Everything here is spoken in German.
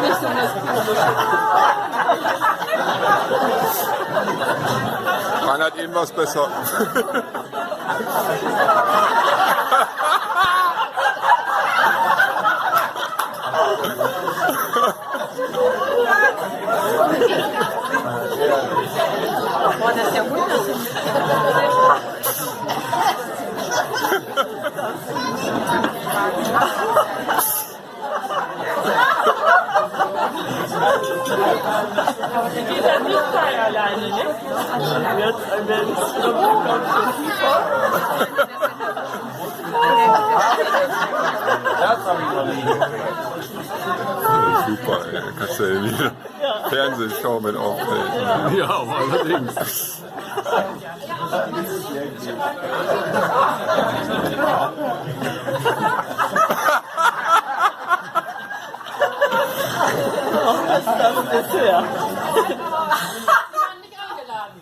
Nicht so das Man hat eben was besser. Boah, das ist ja gut, dass du geht dann nicht frei alleine, ne? Super, ey. Kannst du ja wieder Fernsehschau mit auftreten. Ja, aber allerdings. Was ist das bisher? Nicht eingeladen.